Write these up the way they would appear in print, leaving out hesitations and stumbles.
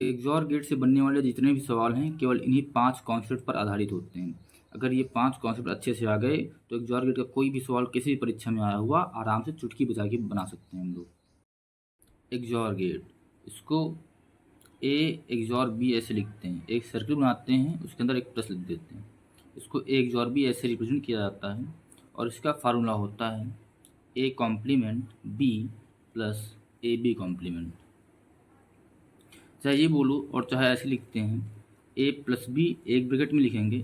XOR gate से बनने वाले जितने भी सवाल हैं केवल इन्हीं 5 कॉन्सेप्ट पर आधारित होते हैं। अगर ये 5 कॉन्सेप्ट अच्छे से आ गए तो XOR गेट का कोई भी सवाल किसी भी परीक्षा में आया हुआ आराम से चुटकी बजा के बना सकते हैं हम लोग। XOR गेट, इसको A XOR B ऐसे लिखते हैं, एक सर्किल बनाते हैं उसके अंदर एक प्लस लिख देते हैं। इसको A XOR B ऐसे रिप्रेजेंट किया जाता है और इसका फार्मूला होता है A complement B plus AB complement. चाहे ये बोलो और चाहे ऐसे लिखते हैं, A प्लस बी एक ब्रैकेट में लिखेंगे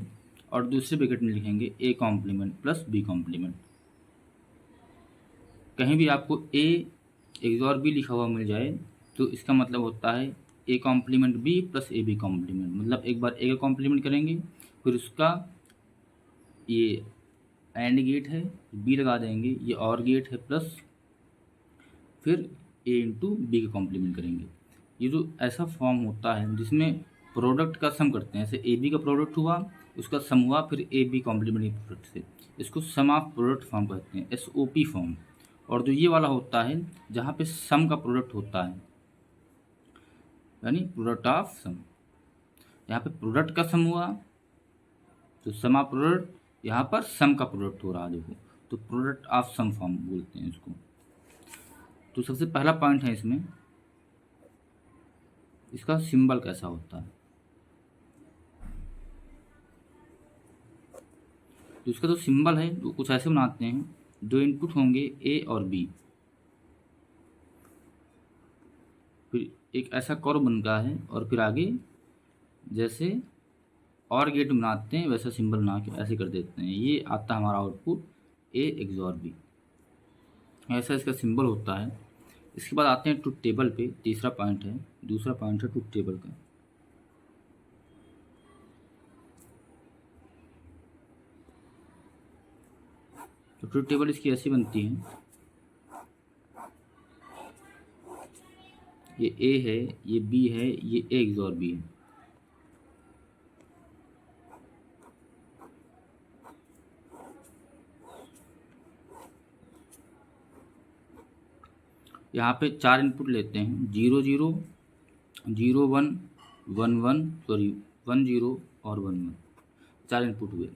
और दूसरे ब्रैकेट में लिखेंगे A complement plus B complement. कहीं भी आपको A XOR B लिखा हुआ मिल जाए तो इसका मतलब होता है A complement B plus AB complement. मतलब एक बार A का कॉम्प्लीमेंट करेंगे, फिर उसका ये एंड गेट है B लगा देंगे, ये और गेट है प्लस, फिर A इंटू बी का कॉम्प्लीमेंट करेंगे। ये जो ऐसा फॉर्म होता है जिसमें प्रोडक्ट का सम करते हैं, जैसे ए बी का प्रोडक्ट हुआ, उसका सम हुआ फिर ए बी कॉम्प्लीमेंट्री प्रोडक्ट से, इसको सम ऑफ प्रोडक्ट फॉर्म कहते हैं, SOP फॉर्म। और जो ये वाला होता है जहाँ पे सम का प्रोडक्ट होता है, यानी प्रोडक्ट ऑफ सम, यहाँ पे प्रोडक्ट का सम हुआ तो सम ऑफ प्रोडक्ट, यहाँ पर सम का प्रोडक्ट हो रहा है देखो, तो प्रोडक्ट ऑफ सम फॉर्म बोलते हैं इसको। तो सबसे पहला पॉइंट है इसमें, इसका सिंबल कैसा होता है। तो इसका जो सिंबल है वो कुछ ऐसे बनाते हैं, दो इनपुट होंगे ए और बी, फिर एक ऐसा कर्व बनता है और फिर आगे जैसे और गेट बनाते हैं वैसा सिंबल बना के ऐसे कर देते हैं, ये आता है हमारा आउटपुट ए XOR बी। ऐसा इसका सिंबल होता है। इसके बाद आते हैं ट्रुथ टेबल पे, तीसरा पॉइंट है, दूसरा पॉइंट है ट्रुथ टेबल का। तो ट्रुथ टेबल इसकी ऐसी बनती है, ये ए है, ये बी है, ये ए XOR बी है। यहाँ पे 4 इनपुट लेते हैं, 0 0 0 1 1 1 सॉरी 1 0 और 1 1, 4 इनपुट हुए।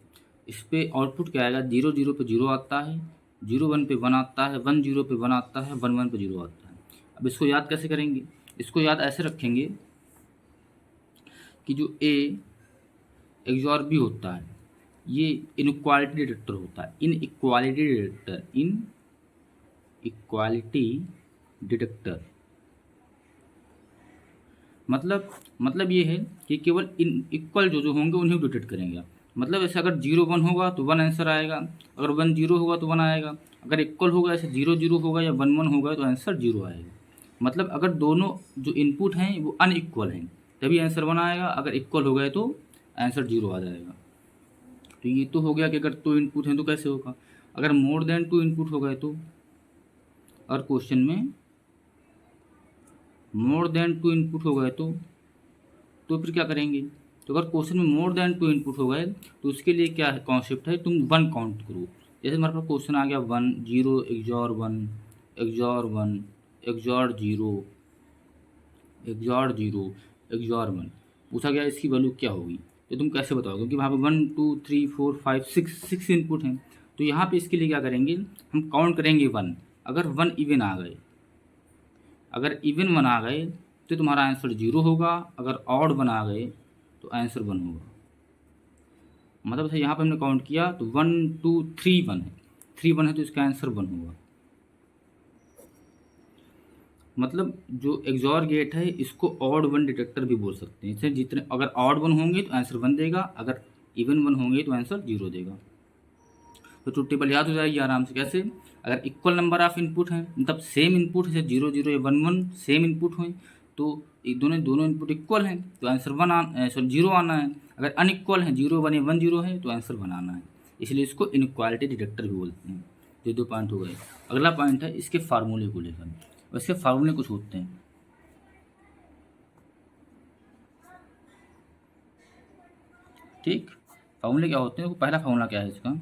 इस पे आउटपुट क्या आएगा, 0 0 पे 0 आता है, 0 1 पे 1 आता है, 1 0 पे 1 आता है, 1 1 पे 0 आता है। अब इसको याद कैसे करेंगे, इसको याद ऐसे रखेंगे कि जो A XOR B होता है ये इनइक्वालिटी डिटेक्टर होता है, इनइक्वालिटी डिटेक्टर, इनइक्वालिटी डिटेक्टर। मतलब ये है कि केवल इन इक्वल जो होंगे उन्हें डिटेक्ट करेंगे। मतलब ऐसे अगर 0 1 होगा तो 1 आंसर आएगा, अगर 1 0 होगा तो 1 आएगा, अगर इक्वल होगा ऐसे 0 0 होगा या 1 1 होगा तो आंसर 0 आएगा। मतलब अगर दोनों जो इनपुट हैं वो अनइक्वल हैं तभी आंसर 1 आएगा, अगर इक्वल हो गए तो आंसर 0 आ जाएगा। तो ये तो हो गया कि अगर 2 इनपुट हैं तो कैसे होगा, अगर मोर देन 2 इनपुट हो गए तो, और क्वेश्चन में मोर देन 2 इनपुट हो गए तो फिर क्या करेंगे। तो अगर क्वेश्चन में मोर देन 2 इनपुट हो गए तो उसके लिए क्या है कॉन्सेप्ट है, तुम 1 काउंट करो। जैसे हमारे पास क्वेश्चन आ गया 1 0 XOR 1 XOR 1 XOR 0 XOR 0 XOR 1 पूछा गया, इसकी वैल्यू क्या होगी, तो तुम कैसे बताओगे, क्योंकि वहाँ पे 1 2 3 4 5 6 इनपुट हैं। तो यहाँ पे इसके लिए क्या करेंगे, हम काउंट करेंगे 1, अगर 1 इवन आ गए, अगर इवन 1 आ गए तो तुम्हारा आंसर 0 होगा, अगर ऑड 1 आ गए तो आंसर 1 होगा। मतलब यहाँ पे हमने काउंट किया तो 1 2 3 1 है, 3 1 है तो इसका आंसर 1 होगा। मतलब जो XOR गेट है इसको ऑड 1 डिटेक्टर भी बोल सकते हैं। इससे जितने अगर ऑड 1 होंगे तो आंसर 1 देगा, अगर इवन 1 होंगे तो आंसर 0 देगा। तो ट्रुथ टेबल याद हो जाएगी आराम से। कैसे, अगर इक्वल नंबर ऑफ इनपुट हैं, मतलब सेम इनपुट है, 0 0 या 1 1 सेम इनपुट हैं, तो दोनों इनपुट इक्वल हैं तो आंसर 0 आना है। अगर अनइक्वल है, 0 1 या 1 0 है तो आंसर 1 आना है। इसलिए इसको इनइक्वालिटी डिटेक्टर भी बोलते हैं। ये 2 पॉइंट हो गए। अगला पॉइंट है इसके फार्मूले को लेकर, और इसके फार्मूले कुछ होते हैं। ठीक, फार्मूले क्या होते हैं, पहला फार्मूला क्या है इसका,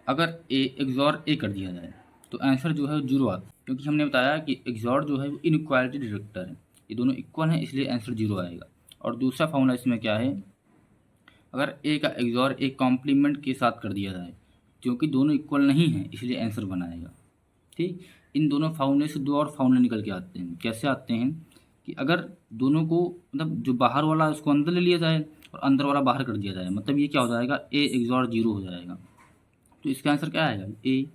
अगर A XOR A कर दिया जाए तो आंसर जो है 0 आता है, क्योंकि हमने बताया कि XOR जो है वो इनइक्वालिटी डिटेक्टर है। ये दोनों इक्वल हैं इसलिए आंसर 0 आएगा। और दूसरा फॉर्मूला इसमें क्या है, अगर ए का एक्सॉर ए कॉम्प्लीमेंट के साथ कर दिया जाए, क्योंकि दोनों इक्वल नहीं हैं इसलिए आंसर 1 आएगा। ठीक, इन दोनों फार्मूले से दो और फार्मूले निकल के आते हैं। कैसे आते हैं कि अगर दोनों को मतलब जो बाहर वाला उसको अंदर ले लिया जाए और अंदर वाला बाहर कर दिया जाए, मतलब ये क्या हो जाएगा, ए एक्सॉर 0 हो जाएगा। तो इसका आंसर क्या आएगा, ए,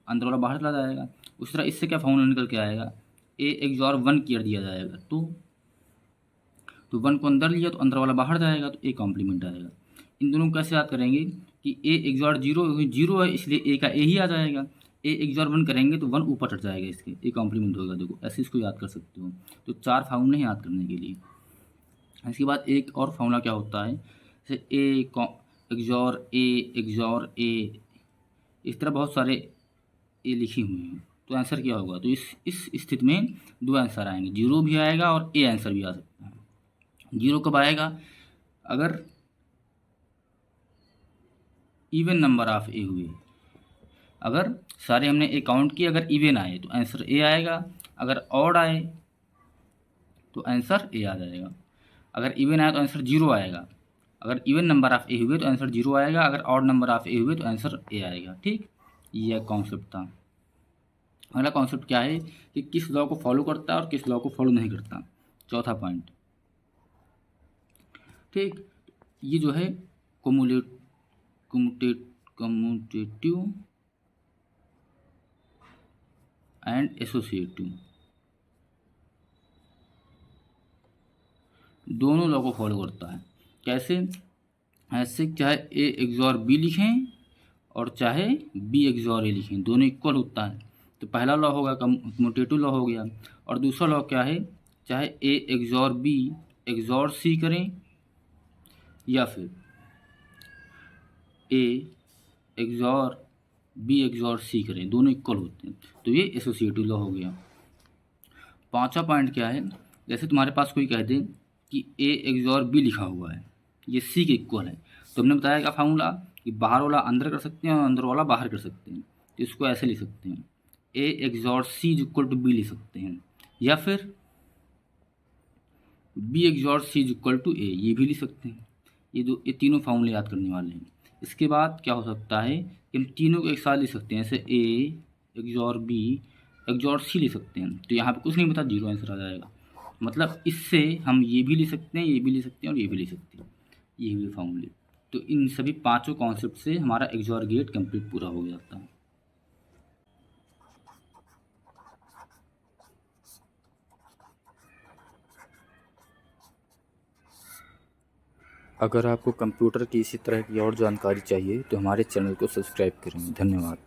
अंदर वाला बाहर चला जाएगा। उस तरह इससे क्या फार्मूला निकल के आएगा, ए एक्सॉर 1 कर दिया जाएगा तो 1 को अंदर लिया तो अंदर वाला बाहर जाएगा तो ए कॉम्प्लीमेंट आएगा। इन दोनों को कैसे याद करेंगे कि ए एक्सॉर 0 है इसलिए ए का ए ही आ जाएगा। ए एक्सॉर 1 करेंगे तो 1 ऊपर चढ़ जाएगा, इसके ए कॉम्प्लीमेंट होगा। देखो ऐसे इसको याद कर सकते हो। तो 4 फार्मूले हैं याद करने के लिए। इसके बाद एक और फार्मूला क्या होता है, जैसे ए एक्सॉर ए, इस तरह बहुत सारे ए लिखी हुई हैं। तो आंसर क्या होगा, तो इस स्थिति में 2 आंसर आएंगे, 0 भी आएगा और ए आंसर भी आ सकता है। 0 कब आएगा, अगर इवन नंबर ऑफ ए हुए, अगर सारे हमने ए काउंट किए, अगर इवन आए तो आंसर ए आएगा, अगर ऑड आए तो आंसर ए आ जाएगा। अगर इवन आए तो आंसर 0 आएगा, अगर इवन नंबर ऑफ ए हुए तो आंसर 0 आएगा, अगर ऑड नंबर ऑफ ए हुए तो आंसर ए आएगा। ठीक, यह कॉन्सेप्ट था। अगला कॉन्सेप्ट क्या है कि किस लॉ को फॉलो करता है और किस लॉ को फॉलो नहीं करता, चौथा पॉइंट। ठीक, ये जो है कम्यूटेटिव एंड एसोसिएटिव दोनों लॉ को फॉलो करता है। कैसे, ऐसे चाहे ए एक्सॉर बी लिखें और चाहे बी एक्सॉर ए लिखें, दोनों इक्वल होता है। तो पहला लॉ होगा कम्यूटेटिव लॉ हो गया। और दूसरा लॉ क्या है, चाहे ए एक्सॉर बी एक्सॉर सी करें या फिर ए एक्सॉर बी एक्सॉर सी करें, दोनों इक्वल होते हैं। तो ये एसोसिएटिव लॉ हो गया। पांचवा पॉइंट क्या है, जैसे तुम्हारे पास कोई कह दे कि ए एक्सॉर बी लिखा हुआ है, ये सी के इक्वल है, तो हमने बताया क्या फार्मूला कि बाहर वाला अंदर कर सकते हैं और अंदर वाला बाहर कर सकते हैं। तो इसको ऐसे लिख सकते हैं, A XOR C is equal to B लिख सकते हैं, या फिर B XOR C is equal to A, ये भी लिख सकते हैं। ये तीनों फार्मूले याद करने वाले हैं। इसके बाद क्या हो सकता है कि हम तीनों को एक साथ लिख सकते हैं, जैसे ए एक्सॉर बी एक्सॉर सी लिख सकते हैं। तो यहाँ पे कुछ नहीं बता, 0 आंसर आ जाएगा। मतलब इससे हम ये भी लिख सकते हैं, ये भी लिख सकते हैं और ये भी लिख सकते हैं, ये हुए फार्मूले। तो इन सभी पांचों कॉन्सेप्ट से हमारा एक्सॉर गेट कंप्लीट पूरा हो जाता है। अगर आपको कंप्यूटर की इसी तरह की और जानकारी चाहिए तो हमारे चैनल को सब्सक्राइब करें। धन्यवाद।